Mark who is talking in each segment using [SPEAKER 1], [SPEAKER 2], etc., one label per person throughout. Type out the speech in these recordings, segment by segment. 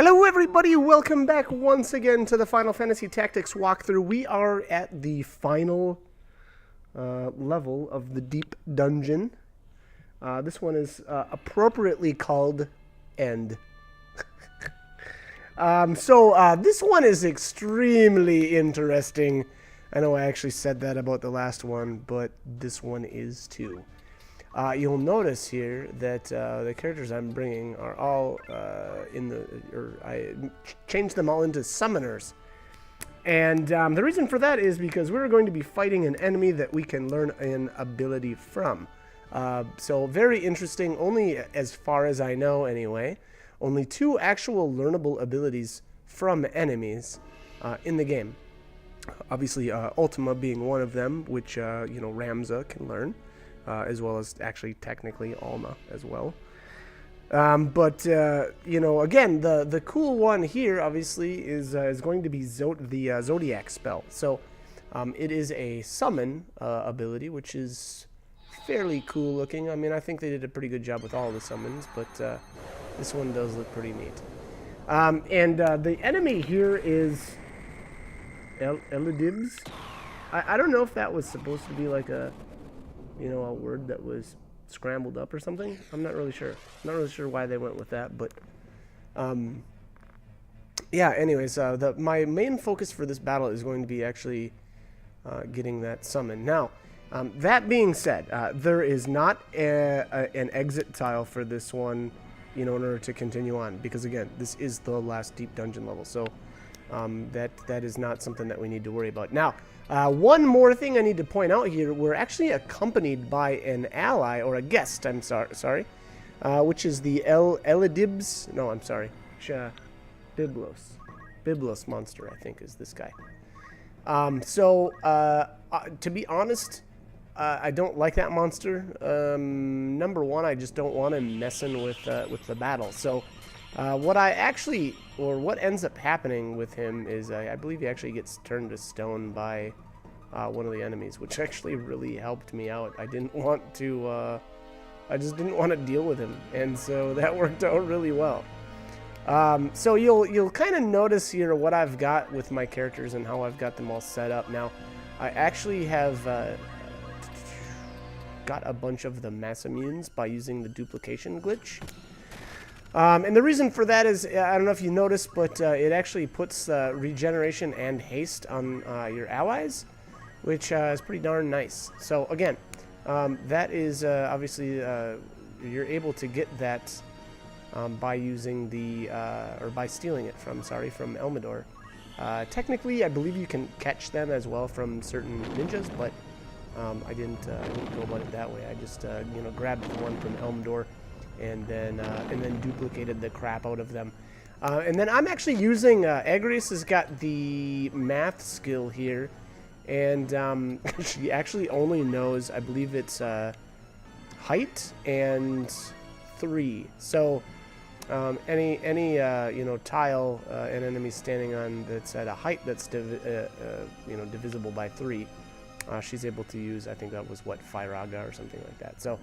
[SPEAKER 1] Hello everybody, welcome back once again to the Final Fantasy Tactics walkthrough. We are at the final level of the Deep Dungeon. This one is appropriately called End. This one is extremely interesting. I know I actually said that about the last one, but this one is too. You'll notice here that the characters I'm bringing are all I changed them all into summoners. And the reason for that is because we're going to be fighting an enemy that we can learn an ability from. So very interesting, only as far as I know anyway, only 2 actual learnable abilities from enemies in the game. Obviously, Ultima being one of them, which, Ramza can learn. As well as actually technically Alma as well. Again, the cool one here obviously is going to be the Zodiac spell. So it is a summon ability, which is fairly cool looking. I mean, I think they did a pretty good job with all the summons, but this one does look pretty neat. The enemy here is Elidibs. I don't know if that was supposed to be like a word that was scrambled up or something. I'm not really sure. Not really sure why they went with that, but yeah, anyways, my main focus for this battle is going to be actually getting that summon. Now, that being said, there is not an exit tile for this one, in order to continue on, because again, this is the last deep dungeon level, so that is not something that we need to worry about. Now, one more thing I need to point out here, we're actually accompanied by an ally, or a guest, I'm sorry, which is the Elidibs, no, I'm sorry, Biblos monster, I think, is this guy. To be honest, I don't like that monster. Number one, I just don't want him messing with the battle, so what ends up happening with him is I believe he actually gets turned to stone by one of the enemies, which actually really helped me out. I didn't want to, I just didn't want to deal with him, and so that worked out really well. So you'll kind of notice here what I've got with my characters and how I've got them all set up. Now, I actually have got a bunch of the mass immunes by using the duplication glitch. And the reason for that is, I don't know if you noticed, but it actually puts regeneration and haste on your allies, which is pretty darn nice. So again, that is obviously, you're able to get that by using by stealing it from Elmador. Technically, I believe you can catch them as well from certain ninjas, but I didn't go about it that way. I just, grabbed one from Elmador and then duplicated the crap out of them. And then I'm actually using, Agrius has got the math skill here, and she actually only knows, I believe it's height and 3. So any tile an enemy standing on that's at a height that's divisible by 3, she's able to use, I think that was what, Firaga or something like that. So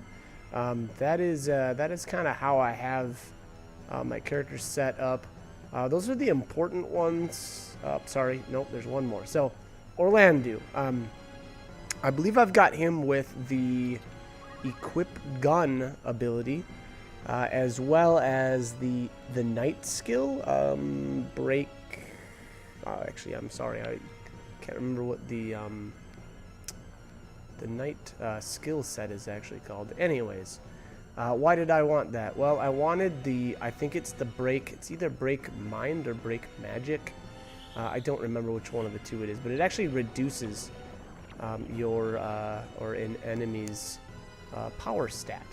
[SPEAKER 1] that is kind of how I have my characters set up. Those are the important ones. Sorry, nope, there's one more. So Orlando, I believe I've got him with the equip gun ability, as well as the knight skill. Break. Actually, I'm sorry, I can't remember what the knight skill set is actually called. Anyways, why did I want that? Well, I wanted I think it's the break, it's either break mind or break magic. I don't remember which one of the two it is, but it actually reduces or an enemy's power stat.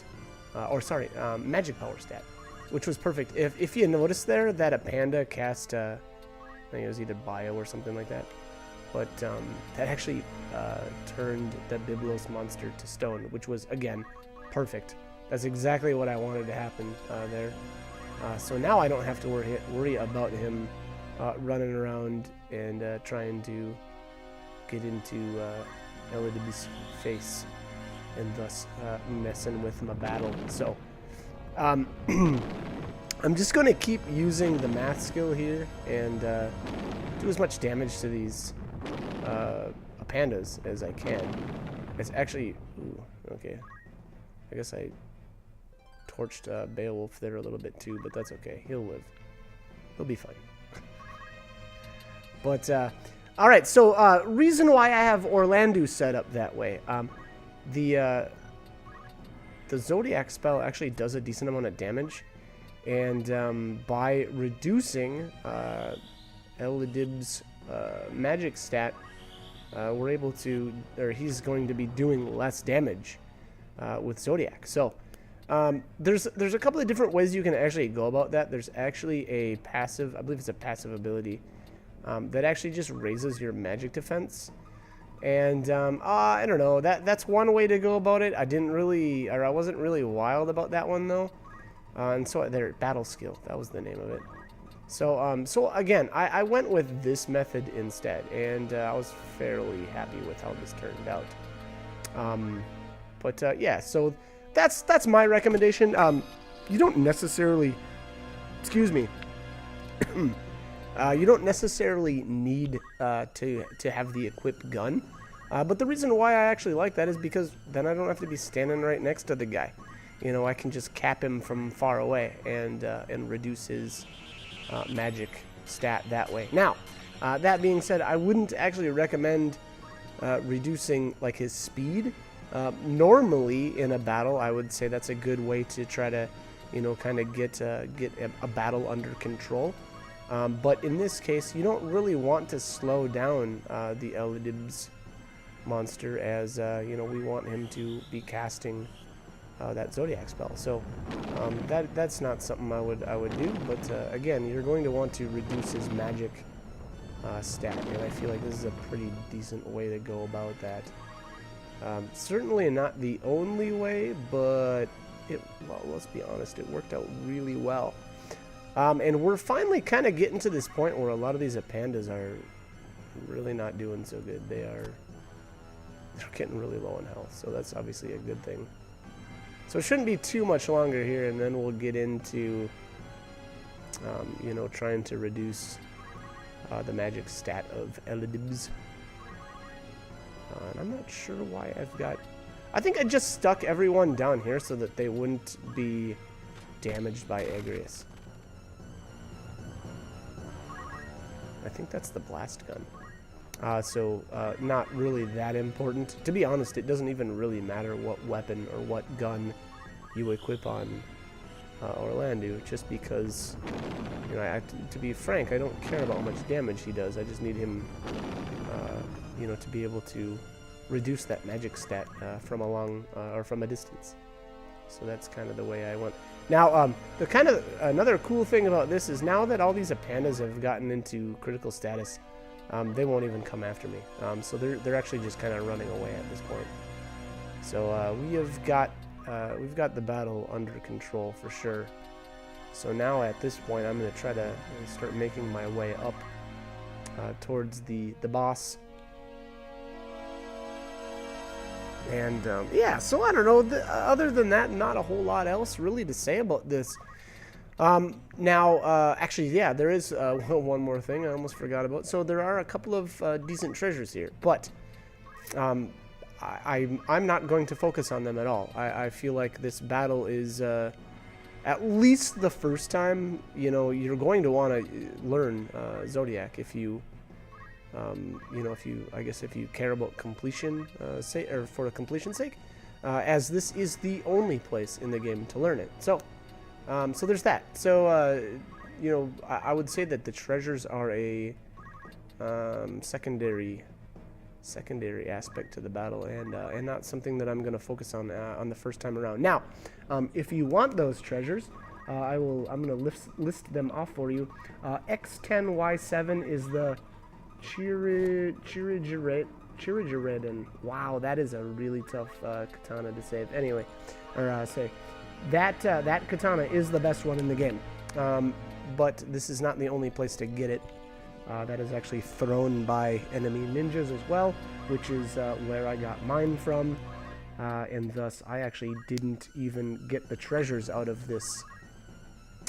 [SPEAKER 1] Magic power stat, which was perfect. If you notice there that a panda cast, I think it was either bio or something like that, but that actually turned the Biblos monster to stone, which was, again, perfect. That's exactly what I wanted to happen there. So now I don't have to worry about him running around and trying to get into Elidib's face and thus messing with my battle. So I'm just going to keep using the math skill here and do as much damage to these pandas as I can. It's actually... Ooh, okay. I guess I torched Beowulf there a little bit too, but that's okay. He'll live. He'll be fine. But, alright, so reason why I have Orlando set up that way. The Zodiac spell actually does a decent amount of damage. And by reducing Elidib's magic stat, we're able to, or he's going to be doing less damage with Zodiac. So there's a couple of different ways you can actually go about that. There's actually a passive, I believe it's a passive ability that actually just raises your magic defense. And I don't know, that's one way to go about it. I wasn't really wild about that one though. And so there, battle skill, that was the name of it. So so again, I went with this method instead, and I was fairly happy with how this turned out. But yeah, so that's my recommendation. You don't necessarily, excuse me, you don't necessarily need to have the equipped gun. But the reason why I actually like that is because then I don't have to be standing right next to the guy. You know, I can just cap him from far away and reduce his magic stat that way. Now, that being said, I wouldn't actually recommend reducing like his speed. Normally in a battle, I would say that's a good way to try to, you know, kind of get a battle under control. But in this case, you don't really want to slow down the Elidib's monster, as you know, we want him to be casting that Zodiac spell. So that's not something I would do. But again, you're going to want to reduce his magic stat, and I feel like this is a pretty decent way to go about that. Certainly not the only way, but well, let's be honest, it worked out really well. And we're finally kind of getting to this point where a lot of these pandas are really not doing so good. They're getting really low in health, so that's obviously a good thing. So it shouldn't be too much longer here, and then we'll get into, you know, trying to reduce the magic stat of Elidib's. And I'm not sure why I've got... I think I just stuck everyone down here so that they wouldn't be damaged by Agrius. I think that's the blast gun. So not really that important. To be honest, it doesn't even really matter what weapon or what gun you equip on Orlando, just because, you know, to be frank, I don't care about how much damage he does. I just need him, you know, to be able to reduce that magic stat from a long or from a distance. So that's kind of the way I went. Now, the kind of another cool thing about this is now that all these pandas have gotten into critical status, they won't even come after me. So they're actually just kind of running away at this point. So we've got the battle under control for sure. So now at this point, I'm going to try to start making my way up towards the boss. And yeah, so I don't know. Other than that, not a whole lot else really to say about this. Now, actually, yeah, there is one more thing I almost forgot about. So there are a couple of decent treasures here, but I'm not going to focus on them at all. I feel like this battle is, at least the first time, you know, you're going to want to learn Zodiac if you, you know, I guess if you care about completion, or for completion's sake, as this is the only place in the game to learn it. So, so there's that. So, you know, I would say that the treasures are a secondary aspect to the battle, and not something that I'm going to focus on the first time around. Now, if you want those treasures, I'm going to list them off for you. X10Y7 is the Chirijiredin. Wow, that is a really tough katana to save. Anyway, or say that katana is the best one in the game. But this is not the only place to get it. That is actually thrown by enemy ninjas as well, which is where I got mine from, and thus I actually didn't even get the treasures out of this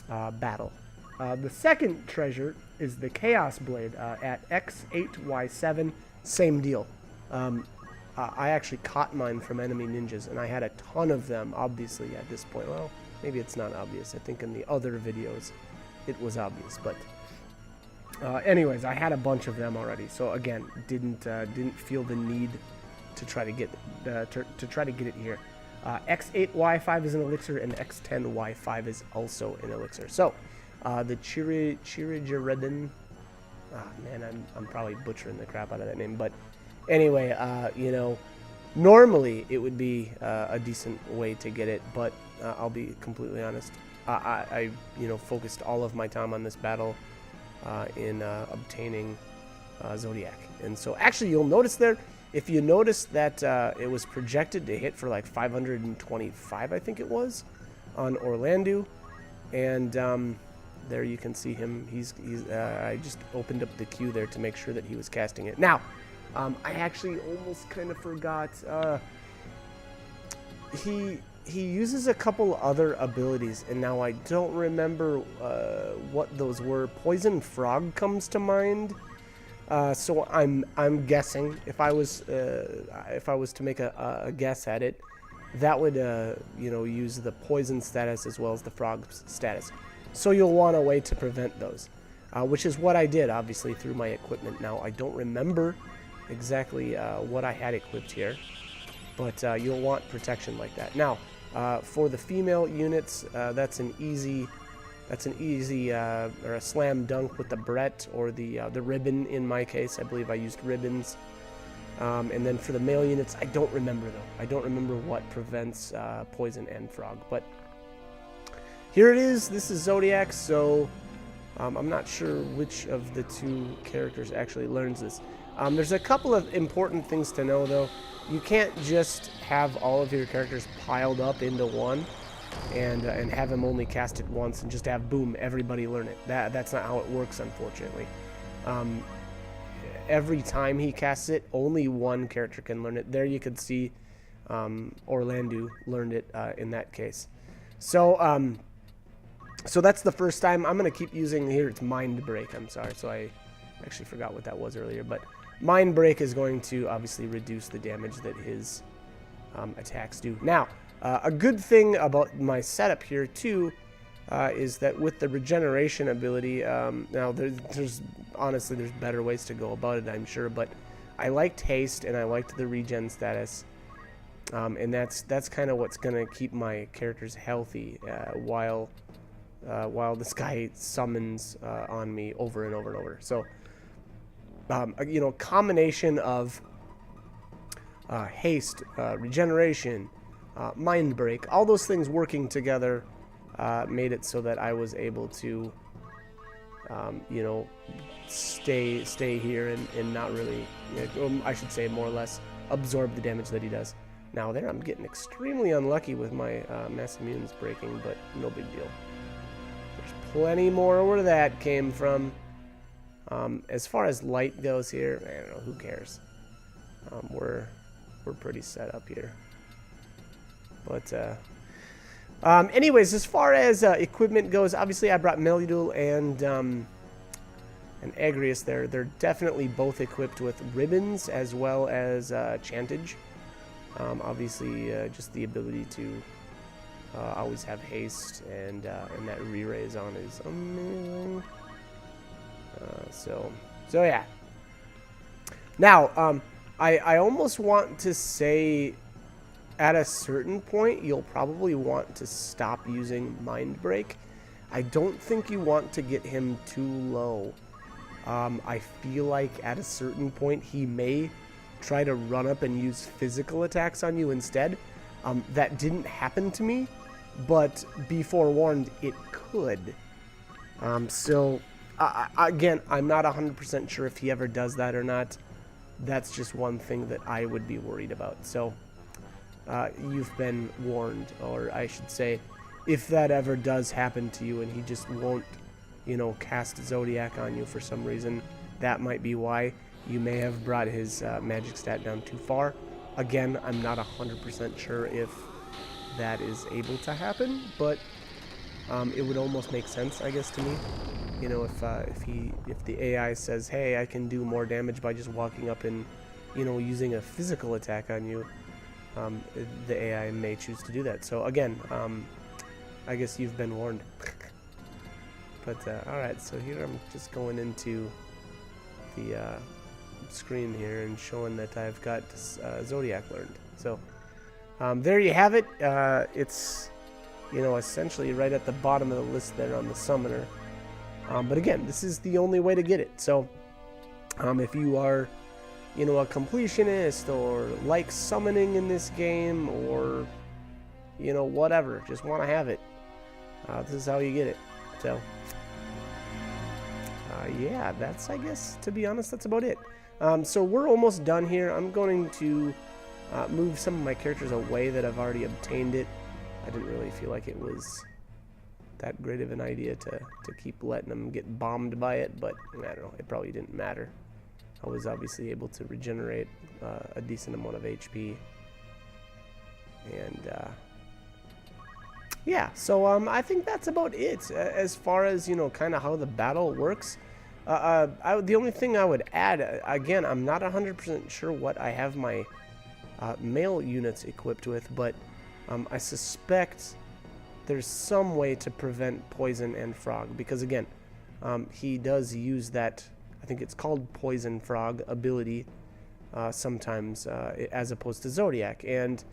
[SPEAKER 1] battle. The second treasure is the Chaos Blade at X8Y7. Same deal. I actually caught mine from enemy ninjas, and I had a ton of them, obviously, at this point. Well, maybe it's not obvious. I think in the other videos it was obvious, but anyways, I had a bunch of them already. So again, didn't feel the need to try to get it here. X8Y5 is an elixir, and X10Y5 is also an elixir. So the Chirijaredin, man, I'm probably butchering the crap out of that name, but anyway, you know, normally it would be a decent way to get it, but I'll be completely honest. I you know, focused all of my time on this battle in obtaining Zodiac. And so actually you'll notice there, if you notice that it was projected to hit for like 525, I think it was, on Orlando. And there you can see him. I just opened up the queue there to make sure that he was casting it. Now, I actually almost kind of forgot. He uses a couple other abilities, and now I don't remember what those were. Poison Frog comes to mind. So I'm guessing if I was to make a guess at it, that would you know, use the poison status as well as the frog status. So you'll want a way to prevent those, which is what I did, obviously, through my equipment. Now I don't remember exactly what I had equipped here, but you'll want protection like that. Now, for the female units, that's an easy or a slam dunk with the Brett or the ribbon. In my case, I believe I used ribbons. And then for the male units, I don't remember though. I don't remember what prevents poison and frog. But here it is. This is Zodiac. So I'm not sure which of the two characters actually learns this. There's a couple of important things to know though. You can't just have all of your characters piled up into one and have him only cast it once and just have boom, everybody learn it. That's not how it works, unfortunately. Every time he casts it, only one character can learn it. There you can see Orlando learned it in that case. So so that's the first time. I'm going to keep using here. It's Mind Break. I'm sorry. So I actually forgot what that was earlier, but Mind Break is going to obviously reduce the damage that his attacks do. Now, a good thing about my setup here too is that with the regeneration ability, now there's honestly there's better ways to go about it, I'm sure, but I liked haste and I liked the regen status, and that's kind of what's gonna keep my characters healthy while this guy summons on me over and over and over. So you know, combination of haste, regeneration, Mind Break, all those things working together made it so that I was able to, you know, stay here and not really, you know, I should say more or less, absorb the damage that he does. Now there, I'm getting extremely unlucky with my mass immunes breaking, but no big deal. There's plenty more where that came from. As far as light goes here, I don't know, who cares? We're pretty set up here. But anyways, as far as equipment goes, obviously I brought Melidul and Agrius there. They're definitely both equipped with ribbons as well as chantage. Obviously, just the ability to always have haste and that re-raise on is amazing. So yeah. Now, I almost want to say, at a certain point, you'll probably want to stop using Mind Break. I don't think you want to get him too low. I feel like at a certain point, he may try to run up and use physical attacks on you instead. That didn't happen to me, but be forewarned, it could. So, again, I'm not 100% sure if he ever does that or not. That's just one thing that I would be worried about. So, you've been warned, or I should say, if that ever does happen to you and he just won't, you know, cast Zodiac on you for some reason, that might be why. You may have brought his magic stat down too far. Again, I'm not 100% sure if that is able to happen, but it would almost make sense, I guess, to me. You know, if the AI says, hey, I can do more damage by just walking up and, you know, using a physical attack on you, the AI may choose to do that. So again, I guess you've been warned. But alright, so here I'm just going into the screen here and showing that I've got Zodiac learned. So there you have it. It's, you know, essentially right at the bottom of the list there on the summoner. But again, this is the only way to get it. So if you are, you know, a completionist or like summoning in this game, or, you know, whatever, just want to have it, this is how you get it. So yeah, that's, I guess, to be honest, that's about it. So we're almost done here. I'm going to move some of my characters away that I've already obtained it. I didn't really feel like it was that great of an idea to keep letting them get bombed by it, but I don't know, it probably didn't matter. I was obviously able to regenerate a decent amount of HP. And yeah, so I think that's about it as far as, you know, kind of how the battle works. The only thing I would add, again, I'm not 100% sure what I have my male units equipped with, but I suspect there's some way to prevent poison and frog, because again, he does use that, I think it's called poison frog ability sometimes, as opposed to Zodiac. And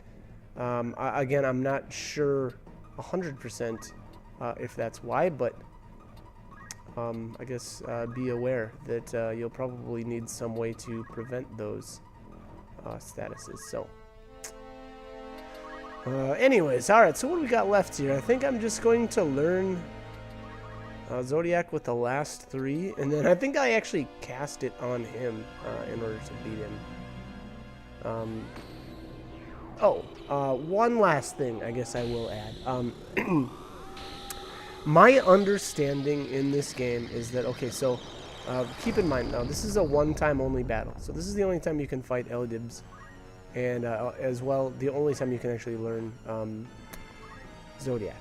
[SPEAKER 1] again, I'm not sure 100% if that's why, but I guess be aware that you'll probably need some way to prevent those statuses. So anyways, alright, so what do we got left here? I think I'm just going to learn Zodiac with the last 3, and then I think I actually cast it on him in order to beat him. One last thing I guess I will add. My understanding in this game is that, okay, so keep in mind now, this is a one-time only battle. So this is the only time you can fight Eldibs. And as well, the only time you can actually learn Zodiac.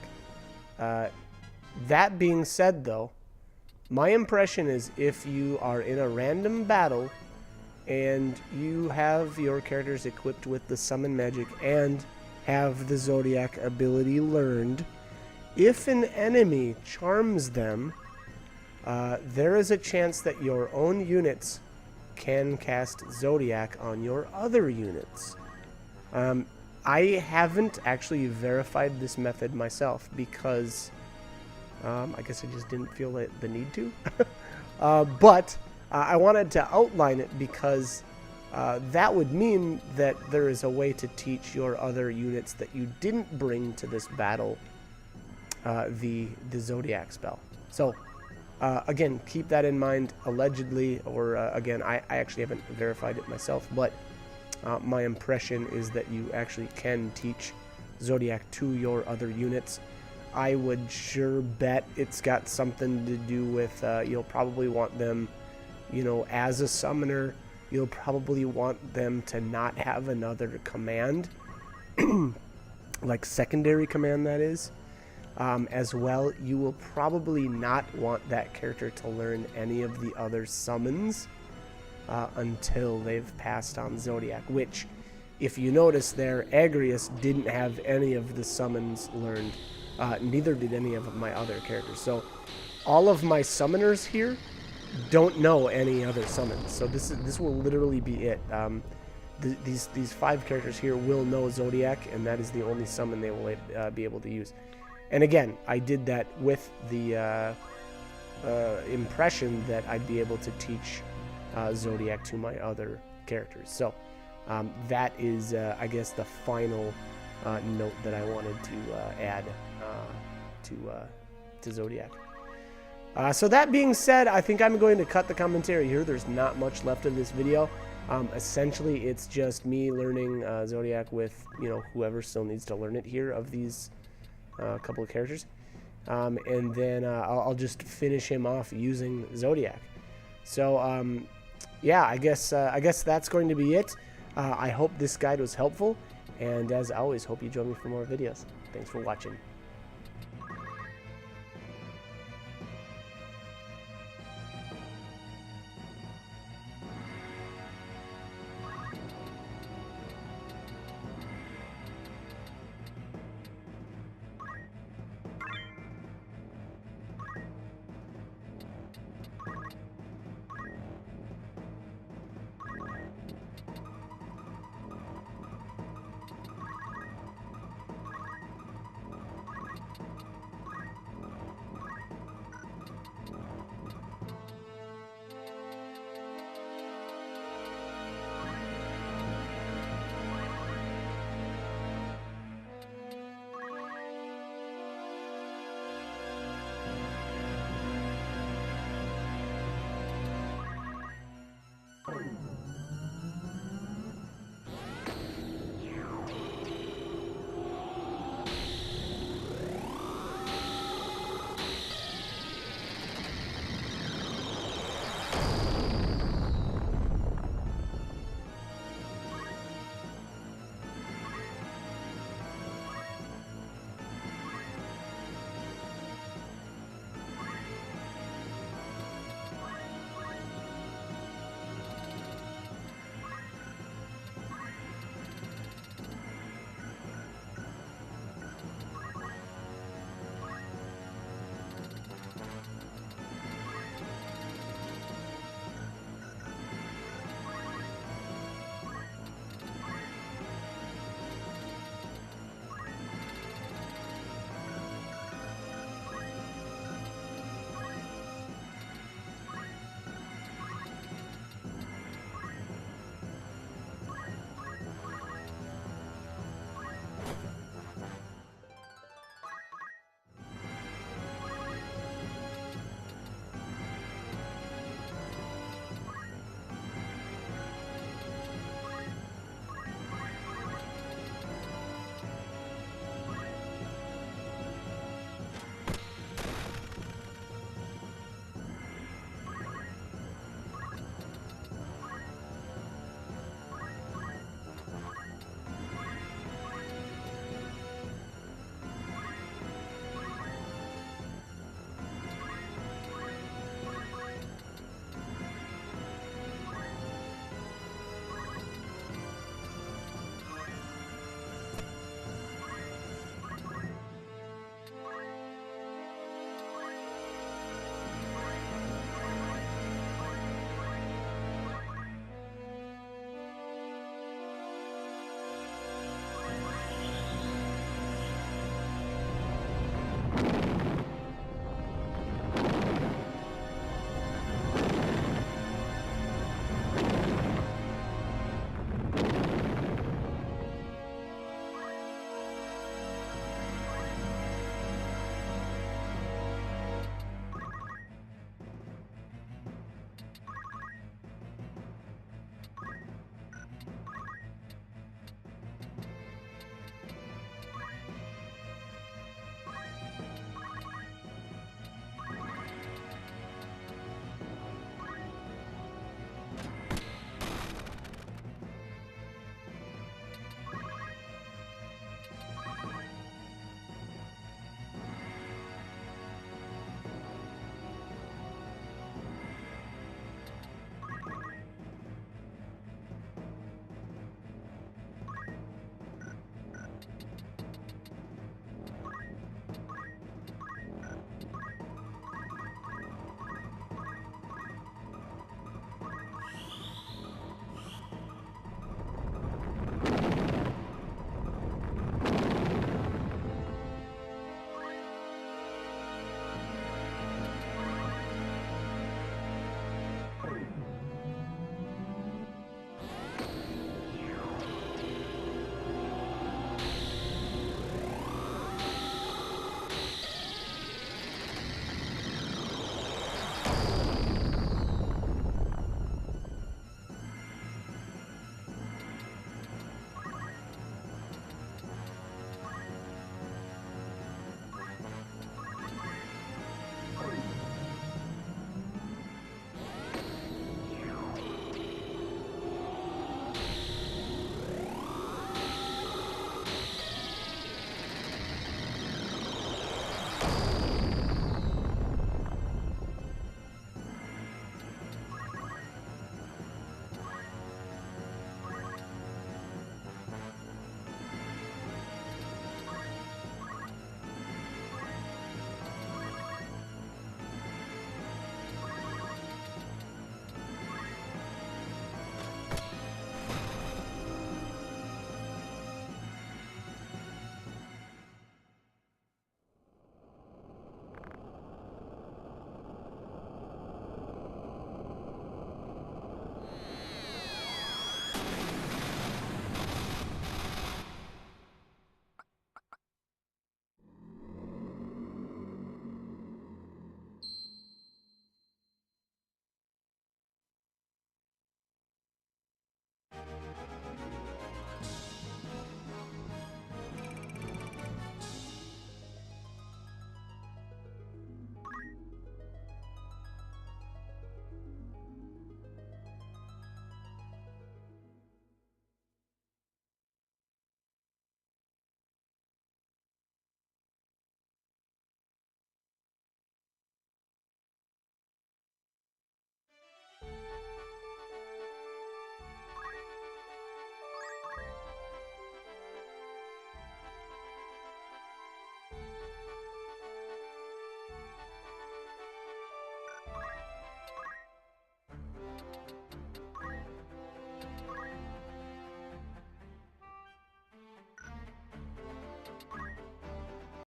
[SPEAKER 1] That being said, though, my impression is if you are in a random battle and you have your characters equipped with the summon magic and have the Zodiac ability learned, if an enemy charms them, there is a chance that your own units can cast Zodiac on your other units. I haven't actually verified this method myself because I guess I just didn't feel the need to. But I wanted to outline it because that would mean that there is a way to teach your other units that you didn't bring to this battle the Zodiac spell. So again, keep that in mind. Allegedly, or again, I actually haven't verified it myself, but my impression is that you actually can teach Zodiac to your other units. I would sure bet it's got something to do with, you'll probably want them, you know, as a summoner, you'll probably want them to not have another command, like secondary command, that is. As well, you will probably not want that character to learn any of the other summons until they've passed on Zodiac, which, if you notice there, Agrius didn't have any of the summons learned. Neither did any of my other characters. So all of my summoners here don't know any other summons. So this will literally be it. These 5 characters here will know Zodiac, and that is the only summon they will be able to use. And again, I did that with the impression that I'd be able to teach Zodiac to my other characters. So that is, I guess, the final note that I wanted to add to Zodiac. So that being said, I think I'm going to cut the commentary here. There's not much left of this video. Essentially, it's just me learning Zodiac with, you know, whoever still needs to learn it here of these couple of characters, and then I'll just finish him off using Zodiac. So yeah, I guess that's going to be it. I hope this guide was helpful, and as always, hope you join me for more videos. Thanks for watching.